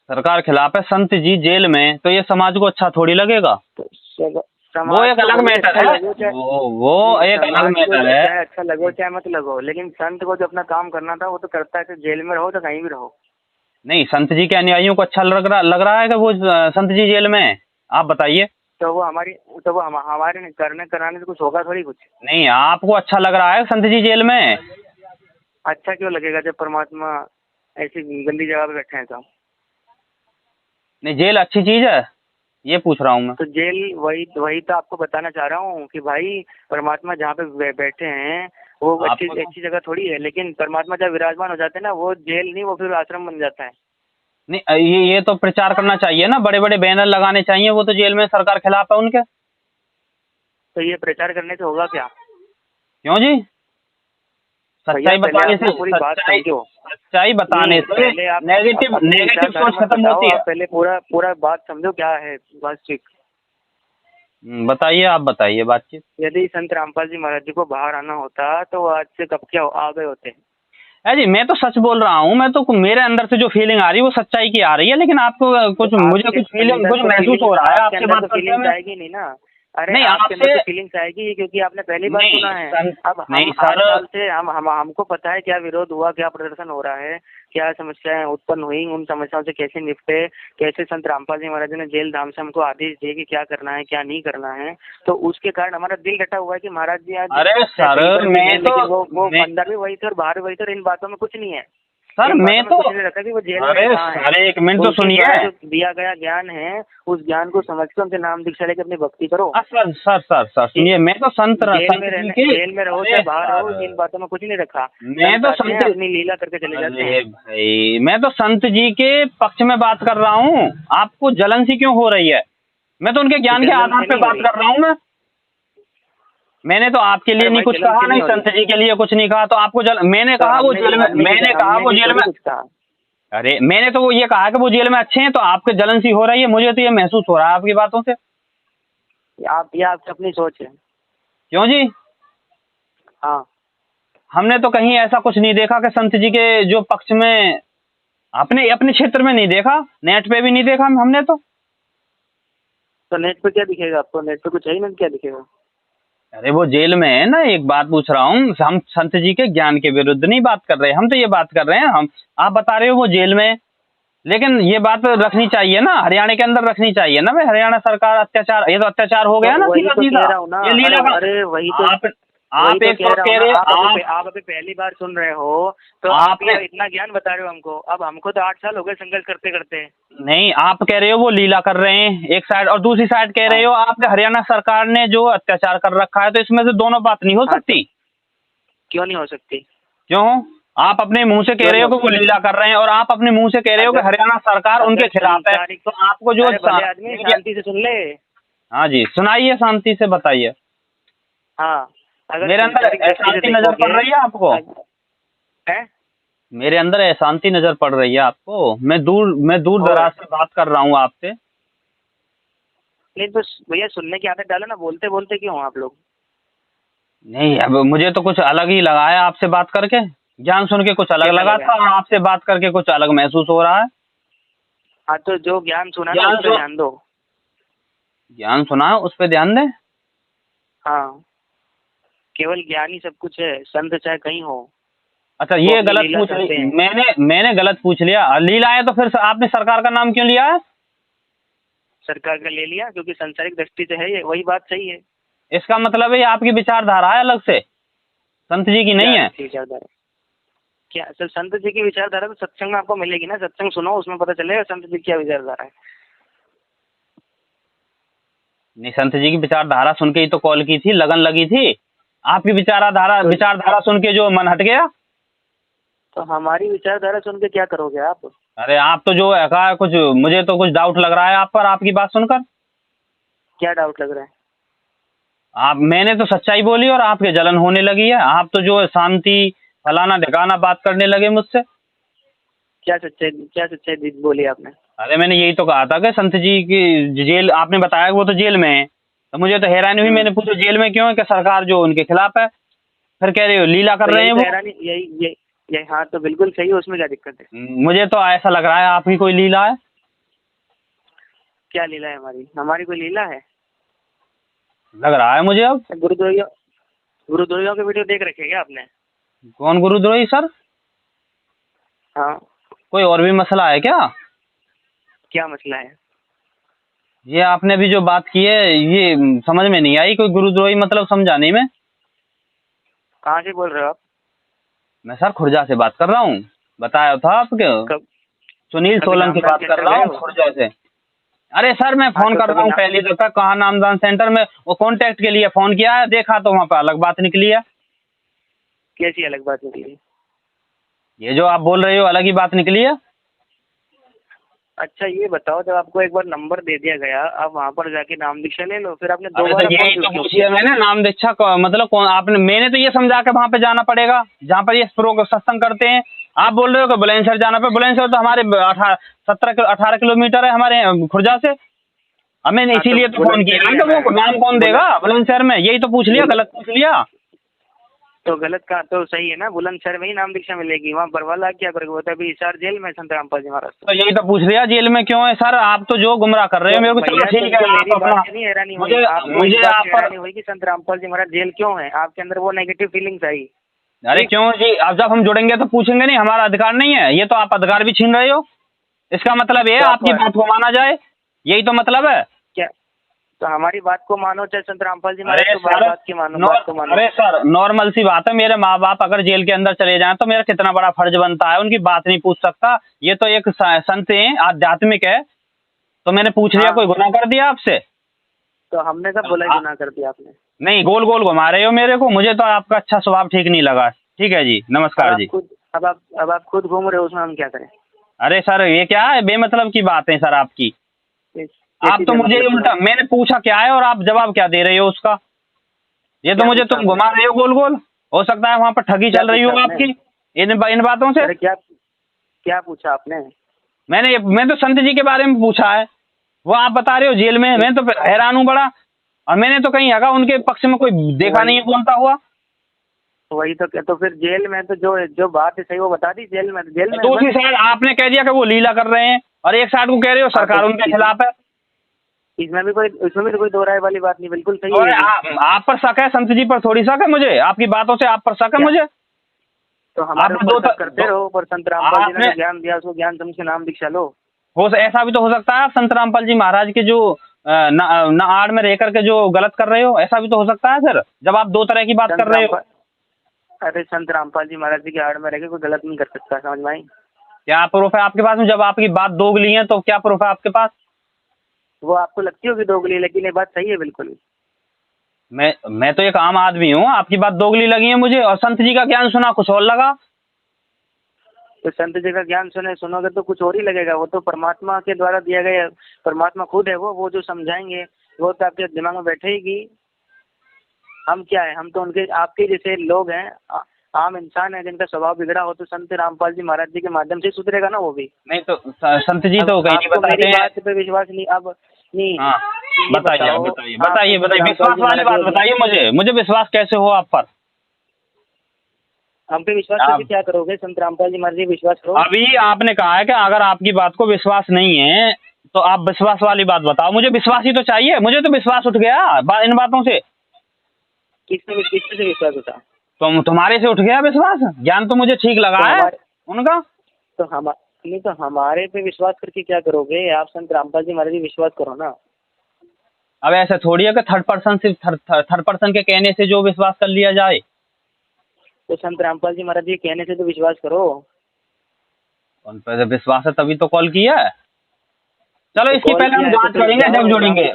सरकार खिलाफ है, संत जी जेल में, तो ये समाज को अच्छा थोड़ी लगेगा। वो एक अलग मैटर है, वो एक अलग मैटर है। अच्छा लगो चाहे मत लगो, लेकिन संत को जो अपना काम करना था वो तो करता है, जेल में रहो तो कहीं भी रहो। नहीं, संत जी के अनुयायियों को अच्छा लग रहा है कि वो संत जी जेल में है? आप बताइए। तो वो हमारे करने कराने से कुछ होगा थोड़ी कुछ। नहीं, आपको अच्छा लग रहा है संत जी जेल में? अच्छा क्यों लगेगा जब परमात्मा ऐसी गंदी जगह पे बैठे हैं तो? नहीं, जेल अच्छी चीज है, ये पूछ रहा हूँ मैं। तो जेल वही तो आपको बताना चाह रहा हूँ कि भाई परमात्मा जहाँ पे बैठे हैं वो अच्छी जगह थोड़ी है। लेकिन परमात्मा जब विराजमान हो जाते हैं ना, वो जेल नहीं, वो फिर आश्रम बन जाता है। नहीं, ये तो प्रचार करना चाहिए ना, बड़े बड़े बैनर लगाने चाहिए। वो तो जेल में सरकार खिलाफ है उनके। तो ये प्रचार करने से होगा क्या? क्यों जी? सच्चाई बताने से, पूरी बात समझो। सच्चाई बताने से नेगेटिव सोच खत्म होती है। पहले पूरा बात समझो क्या है बस। ठीक, बताइए, आप बताइए बातचीत। यदि संत रामपाल जी महाराज जी को बाहर आना होता तो आज से कब क्या आ गए होते? जी, मैं तो सच बोल रहा हूँ। मैं तो मेरे अंदर से जो फीलिंग आ रही है वो सच्चाई की आ रही है। लेकिन आपको मुझे कुछ फीलिंग, कुछ महसूस हो रहा है आपसे बात करते हुए। जाएगी नहीं ना, अरे नहीं, आपके अंदर आपसे तो फीलिंग्स आएगी क्योंकि आपने पहली बार नहीं, सुना है। अब हम नहीं 8 सर, साल से हमको पता है क्या विरोध हुआ, क्या प्रदर्शन हो रहा है, क्या समस्याएं उत्पन्न हुई, उन समस्याओं से कैसे निपटे, कैसे संत रामपाल जी महाराज ने जेल धाम से हमको आदेश दिए कि क्या करना है क्या नहीं करना है। तो उसके कारण हमारा दिल डटा हुआ है कि महाराज जी आज अरे सर मैं तो वो अंदर भी वही थे और बाहर भी वही थे और इन बातों में कुछ नहीं है। सर मैं तो कुछ नहीं रखा कि वो जेल अरे में कहाँ है। अरे एक मिनट तो उनके सुनिए। द्वारा जो दिया गया ज्ञान है उस ज्ञान को समझ के उनके नाम दीक्षा लेकर अपनी भक्ति करो। सर सर सर सर सुनिए, मैं तो जेल में रहो चाहे बाहर रहो, इन बातों में कुछ नहीं रखा। मैं तो संत अपनी लीला करके चले जाते हैं। अरे भाई मैं तो संत जी के पक्ष में बात कर रहा हूँ, आपको जलन सी क्यों हो रही है? मैं तो उनके ज्ञान के आधार पे बात कर रहा हूँ। मैंने तो आपके लिए नहीं कुछ कहा, नहीं संत जी के लिए कुछ नहीं कहा। तो आपको मैंने कहा वो जेल में, मैंने कहा वो जेल में, अरे मैंने तो वो ये कहा कि वो जेल में अच्छे हैं, तो आपके जलन सी हो रही है। मुझे तो ये महसूस हो रहा है आपकी बातों से। ये आपकी अपनी सोच है। क्यों जी? हाँ, हमने तो कहीं ऐसा कुछ नहीं देखा कि संत जी के जो पक्ष में, अपने अपने क्षेत्र में नहीं देखा, नेट पे भी नहीं देखा हमने तो नेट पे क्या दिखेगा आपको? नेट पे कुछ है ही नहीं, क्या दिखेगा? अरे वो जेल में है ना। एक बात पूछ रहा हूँ, हम संत जी के ज्ञान के विरुद्ध नहीं बात कर रहे, हम तो ये बात कर रहे हैं, हम आप बता रहे हो वो जेल में, लेकिन ये बात रखनी चाहिए ना, हरियाणा के अंदर रखनी चाहिए ना भाई। हरियाणा सरकार अत्याचार, ये तो अत्याचार हो गया ना सीधा सीधा। ये लीला का, अरे वही तो आप एक तो कह रहे हो, आप अभी पहली बार सुन रहे हो तो आप इतना ज्ञान बता रहे हो हमको। अब हमको तो 8 साल हो गए संघर्ष करते करते। नहीं, आप कह रहे हो वो लीला कर रहे हैं एक साइड, और दूसरी साइड कह रहे हो आपके हरियाणा सरकार ने जो अत्याचार कर रखा है। तो इसमें से दोनों बात नहीं हो सकती। क्यों नहीं हो सकती? क्यों? आप अपने मुंह से कह रहे हो कि वो लीला कर रहे हैं, और आप अपने मुंह से कह रहे हो कि हरियाणा सरकार उनके खिलाफ है। तो आपको जो आदमी शांति से सुन ले। हाँ जी, सुनाइए, शांति से बताइए। हाँ, मेरे अंदर अशांति नजर पड़ रही है आपको? मेरे अंदर अशांति नजर पड़ रही है आपको? मैं दूर दराज से बात कर रहा हूँ आपसे। नहीं तो भैया सुनने की आदत डालो ना, बोलते बोलते क्यों आप लोग? नहीं, अब मुझे तो कुछ अलग ही लगा है आपसे बात करके। ज्ञान सुन के कुछ अलग लगा था, और आपसे बात करके कुछ अलग महसूस हो रहा है। हाँ, तो जो ज्ञान सुना ना उस पे ध्यान दो। ज्ञान सुना है उस पे ध्यान दें? हाँ, केवल ज्ञान ही सब कुछ है, संत चाहे कहीं हो। अच्छा, ये गलत पूछ लिया मैंने गलत पूछ लिया। लीला है तो फिर आपने सरकार का नाम क्यों लिया है? सरकार का ले लिया क्योंकि सांसारिक दृष्टि से है ये, वही बात सही है। इसका मतलब है आपकी विचारधारा है अलग से, संत जी की नहीं है विचारधारा। क्या सर, संत जी की विचारधारा तो सत्संग में आपको मिलेगी ना। सत्संग सुनो, उसमें पता चलेगा संत जी की क्या विचारधारा है। नहीं, संत जी की विचारधारा सुन के ही तो कॉल की थी, लगन लगी थी। आपकी विचारधारा सुन के जो मन हट गया। तो हमारी विचारधारा सुन के क्या करोगे आप? अरे आप तो जो है कहा कुछ, मुझे तो कुछ डाउट लग रहा है आप पर, आपकी बात सुनकर। क्या डाउट लग रहा है? मैंने तो सच्चाई बोली और आपके जलन होने लगी है। आप तो जो है शांति फलाना ढिकाना बात करने लगे मुझसे। क्या सच्चाई बोली आपने? अरे मैंने यही तो कहा था कि संत जी की जेल, आपने बताया वो तो जेल में है। तो मुझे तो हैरानी हुई, मैंने पूछा जेल में क्यों है? कि सरकार जो उनके खिलाफ है। फिर कह रहे हो लीला कर रहे हैं वो। यही हाँ, तो बिल्कुल सही है, उसमें क्या दिक्कत है? मुझे तो ऐसा लग रहा है आपकी कोई लीला है। क्या लीला है हमारी कोई लीला है? लग रहा है मुझे। अब गुरुद्रोहियों के वीडियो देख रखे क्या आपने? कौन गुरुद्रोही सर? हाँ, कोई और भी मसला है क्या? क्या मसला है? ये आपने भी जो बात की है ये समझ में नहीं आई। कोई गुरुद्रोही मतलब समझा नहीं मैं। कहाँ से बोल रहे हो आप? मैं सर खुर्जा से बात कर रहा हूँ, बताया था आपके। सुनील सोलंकी बात कर रहा हूँ खुर्जा से। अरे सर मैं फोन कर रहा हूँ पहली दफा, कहा नामदान सेंटर में वो कॉन्टेक्ट के लिए फोन किया है, देखा तो वहाँ पे अलग बात निकली है। कैसी अलग बात निकली? ये जो आप बोल रहे हो अलग ही बात निकली है। अच्छा ये बताओ, जब आपको एक बार नंबर दे दिया गया, आप वहाँ पर जाके नाम दीक्षा ले लो, फिर आपने दोबारा तो यही तो पूछिए मैंने, नाम दीक्षा मतलब कौन आपने? मैंने तो ये समझा के वहाँ पे जाना पड़ेगा जहाँ पर ये सत्संग करते हैं। आप बोल रहे हो कि बुलंदशहर जाना पे। बुलंदशहर तो हमारे 18 किलोमीटर है हमारे खुर्जा से। हमें इसीलिए तो फोन किया। वो नाम कौन देगा बुलंदशहर में? यही तो पूछ लिया, गलत पूछ लिया। तो गलत का तो सही है ना, बुलंदशहर में ही नाम दीक्षा मिलेगी, वहाँ बरवाला क्या करेगा, वो तो अभी हिसार जेल में संत रामपाल जी महाराज। तो यही तो पूछ लिया जेल में क्यों है सर? आप तो जो गुमराह कर रहे हो मेरे को। चलो ठीक है, मेरी आप अपना बात से नहीं हैरानी हुई, मुझे आप पर हैरानी हुई कि संत रामपाल जी महाराज जेल क्यों है, आपके अंदर वो नेगेटिव फीलिंग्स आई। अरे क्यों जी, अब जब हम जुड़ेंगे तो पूछेंगे नहीं, हमारा अधिकार नहीं है? ये तो आप अधिकार भी छीन रहे हो। इसका मतलब ये है आपकी बात को माना जाए, यही तो मतलब है। क्या तो हमारी बात को मानो, चाहे संत रामपाल जी अरे महाराज सर, बात की मानो, बात को मानो। अरे सर, नॉर्मल सी बात है, मेरे माँ बाप अगर जेल के अंदर चले जाएं तो मेरा कितना बड़ा फर्ज बनता है, उनकी बात नहीं पूछ सकता? ये तो एक संत है, आध्यात्मिक है, तो मैंने पूछ लिया, कोई गुनाह कर दिया आपसे? तो हमने कब बोला गुनाह कर दिया आपने? नहीं, गोल गोल घुमा रहे हो मेरे को, मुझे तो आपका अच्छा स्वभाव ठीक नहीं लगा। ठीक है जी, नमस्कार जी। अब आप खुद घूम रहे हो, उसमें हम क्या करें? अरे सर, ये क्या है, बेमतलब की बात है सर आपकी। आप तो मुझे उल्टा, मैंने पूछा क्या है और आप जवाब क्या दे रहे हो उसका? ये तो मुझे तुम घुमा रहे हो गोल गोल। हो सकता है वहाँ पर ठगी चल रही हो आपकी इन बातों से। क्या पूछा आपने? मैं तो संत जी के बारे में पूछा है, वो आप बता रहे हो जेल में। मैं तो हैरान हूँ बड़ा, और मैंने तो कहीं आगा उनके पक्ष में कोई देखा नहीं है बोलता हुआ। वही तो फिर जेल में तो जो बात है सही वो बता दी। जेल में दूसरी साइड आपने कह दिया कि वो लीला कर रहे हैं, और एक साइड को कह रहे हो सरकार उनके खिलाफ है। इसमें भी तो कोई दो राय वाली बात नहीं, बिल्कुल सही है। आप पर शक है, संत जी पर थोड़ी शक है मुझे, आपकी बातों से आप पर शक है मुझे। तो हमारे ऊपर शक करते रहो, पर संत रामपाल जी ने ज्ञान दिया, उसको ज्ञान समझ के नाम दीक्षा लो। ऐसा भी तो हो सकता है आप संत रामपाल जी महाराज के जो न आड़ में रह करके जो गलत कर रहे हो, ऐसा भी तो हो सकता है सर, जब आप दो तरह की बात कर रहे हो। अरे संत रामपाल जी महाराज जी के आड़ में रह के कोई गलत नहीं कर सकता, समझ में आई? क्या प्रूफ है आपके पास में? जब आपकी बात दोगली है तो क्या प्रूफ है आपके पास? वो आपको लगती होगी दोगली, लेकिन ये बात सही है बिल्कुल। मैं तो एक आम आदमी हूँ, आपकी बात दोगली लगी है मुझे, और संत जी का ज्ञान सुना कुछ और लगा। तो संत जी का ज्ञान सुनोगे तो कुछ और ही लगेगा, वो तो परमात्मा के द्वारा दिया गया, परमात्मा खुद है वो जो समझाएंगे वो तो आपके दिमाग में बैठेगी। हम क्या है, हम तो उनके आपके जैसे लोग हैं, आम इंसान है जिनका स्वभाव बिगड़ा हो, तो संत रामपाल जी महाराज जी के माध्यम से सुधरेगा ना वो भी। नहीं तो संत जी तो कहीं नहीं बताते हैं। बात पे विश्वास नहीं अब नहीं। हाँ, बताइए विश्वास वाली बात बताइए मुझे विश्वास कैसे हो आप पर? हम पे विश्वास करके क्या करोगे? संत रामपाल जी महाराज जी विश्वास करो। अभी आपने कहा है कि अगर आपकी बात को विश्वास नहीं है तो आप विश्वास वाली बात बताओ। मुझे विश्वास ही तो चाहिए, मुझे तो विश्वास उठ गया इन बातों से। किससे विश्वास उठा? तुम्हारे से उठ गया विश्वास। ज्ञान तो मुझे ठीक लगा है उनका। तो हमारे पे विश्वास करके क्या करोगे? आप संत रामपाल जी महाराज जी विश्वास करो ना। अब ऐसा थोड़ी है कि थर्ड पर्सन के कहने से जो विश्वास कर लिया जाए। तो संत रामपाल जी महाराज जी कहने से तो विश्वास करो। उन पर विश्वास है तभी तो कॉल किया है। चलो इसकी पहले हम जांच करेंगे जब जुड़ेंगे।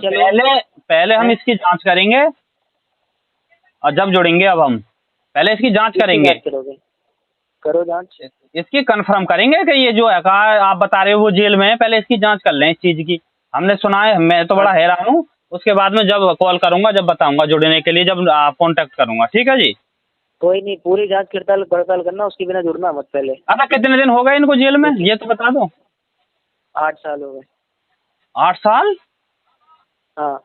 पहले हम इसकी जांच करेंगे, और जब जुड़ेंगे अब हम पहले इसकी जांच करेंगे। करो जांच, इसकी कंफर्म करेंगे कि ये जो है आप बता रहे हो वो जेल में है। पहले इसकी जांच कर लें इस चीज की। हमने सुना है, मैं तो बड़ा हैरान हूँ। उसके बाद में जब कॉल करूंगा, जब बताऊंगा जुड़ने के लिए, जब कांटेक्ट करूंगा। ठीक है जी, कोई नहीं, पूरी जांच पड़ताल करना, उसके बिना जुड़ना मत पहले। अच्छा, कितने दिन हो गए इनको जेल में ये तो बता दो। 8 साल हो गए। 8 साल? हाँ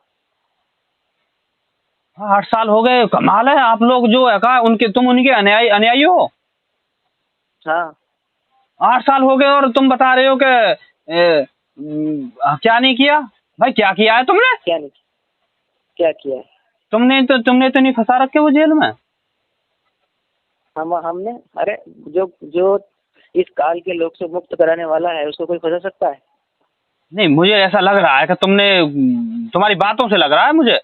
8 साल हो गए। कमाल है, आप लोग जो है तुम उनके अनुयायी हो। हाँ 8 साल हो गए और तुम बता रहे हो कि क्या नहीं किया। भाई क्या किया है तुमने? क्या किया है? तुमने तो नहीं फंसा रखे वो जेल में। हमने अरे जो इस काल के लोग से मुक्त कराने वाला है उसको कोई फंसा सकता है? नहीं, मुझे ऐसा लग रहा है कि तुम्हारी बातों से लग रहा है मुझे।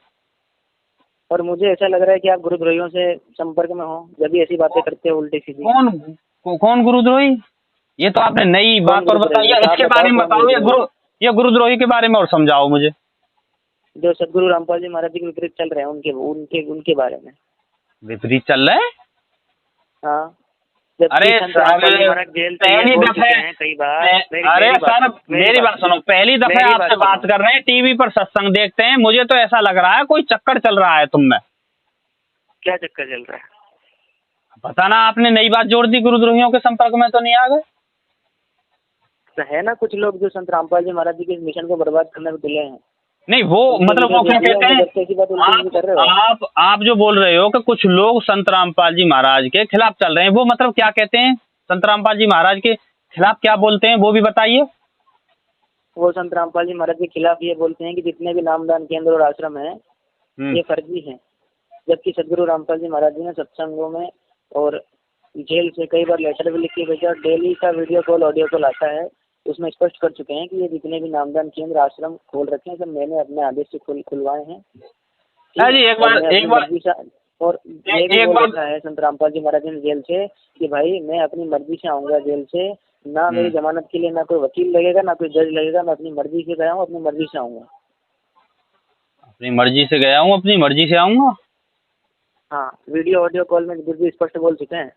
और मुझे ऐसा लग रहा है कि आप गुरुद्रोहियों से संपर्क में हो, जब भी ऐसी बातें करते हो उल्टी सीधी। कौन गुरुद्रोही? ये तो आपने नई बात और बताई है। इसके बारे में बताओ, ये गुरुद्रोही के बारे में और समझाओ मुझे। जो सदगुरु रामपाल जी महाराज जी के विपरीत चल रहे हैं उनके बारे में। विपरीत चल रहे हैं? हाँ। अरे पहली दफे, अरे सर मेरी बात सुनो, पहली दफे आपसे बात कर रहे हैं, टीवी पर सत्संग देखते हैं। मुझे तो ऐसा लग रहा है कोई चक्कर चल रहा है तुम में। क्या चक्कर चल रहा है? पता ना, आपने नई बात जोड़ दी। गुरुद्रोहियों के संपर्क में तो नहीं आ गए? तो है ना कुछ लोग जो संत रामपाल जी महाराज जी के मिशन को बर्बाद करने में तुले हैं। नहीं वो मतलब वो क्या कहते हैं, आप जो बोल रहे हो कि कुछ लोग संत रामपाल जी महाराज के खिलाफ चल रहे हैं, वो मतलब क्या कहते हैं? संत रामपाल जी महाराज के खिलाफ क्या बोलते हैं वो भी बताइए। वो संत रामपाल जी महाराज के खिलाफ ये बोलते हैं कि जितने भी नामदान केंद्र और आश्रम है ये फर्जी हैं, जबकि सदगुरु रामपाल जी महाराज जी ने सत्संगों में और जेल से कई बार लेटर भी लिख के भेजा, डेली का वीडियो कॉल ऑडियो कॉल आता है, उसमें स्पष्ट कर चुके हैं कि ये जितने भी नामदान केंद्र आश्रम खोल रखे हैं सब मैंने अपने आदेश से खुलवाए हैं। जी एक बार और ये भी बोल रखा है संत रामपाल जी महाराज ने जेल से कि भाई मैं अपनी मर्जी से आऊंगा जेल से, ना मेरी जमानत के लिए ना कोई वकील लगेगा ना कोई जज लगेगा, मैं अपनी मर्जी से गया हूँ, अपनी मर्जी से आऊंगा। अपनी मर्जी से गया हूँ, अपनी मर्जी से आऊंगा। हाँ, वीडियो ऑडियो कॉल में बिल्कुल स्पष्ट बोल चुके हैं।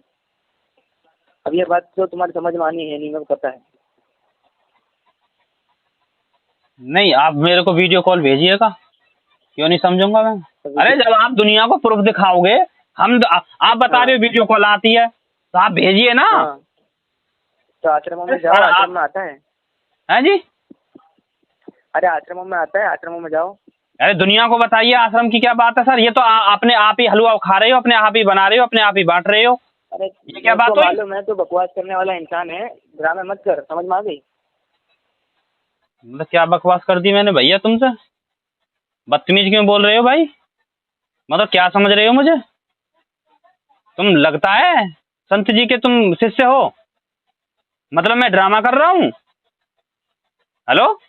अब ये बात तो तुम्हारी समझ में आनी है नहीं, मेरे को पता है। नहीं आप मेरे को वीडियो कॉल भेजिएगा, क्यों नहीं समझूंगा मैं। अरे जब आप दुनिया को प्रूफ दिखाओगे, आप बता रहे हो वीडियो कॉल आती है तो आप भेजिए ना। तो आश्रमों में जाओ, आश्रम में आता है। हैं जी? अरे आश्रमों में आता है, आश्रमों में जाओ। अरे दुनिया को बताइए आश्रम की क्या बात है सर, ये तो अपने आप ही हलवा खा रहे हो, अपने आप ही बना रहे हो, अपने आप ही बांट रहे हो। अरे ये क्या बात हुई? मालूम है, तो बकवास करने वाला इंसान है, ड्रामा मत कर, समझ में आ गई? मतलब क्या बकवास कर दी मैंने भैया तुमसे? बदतमीज क्यों बोल रहे हो भाई? मतलब क्या समझ रहे हो मुझे? तुम लगता है संत जी के तुम शिष्य हो, मतलब मैं ड्रामा कर रहा हूँ? हेलो।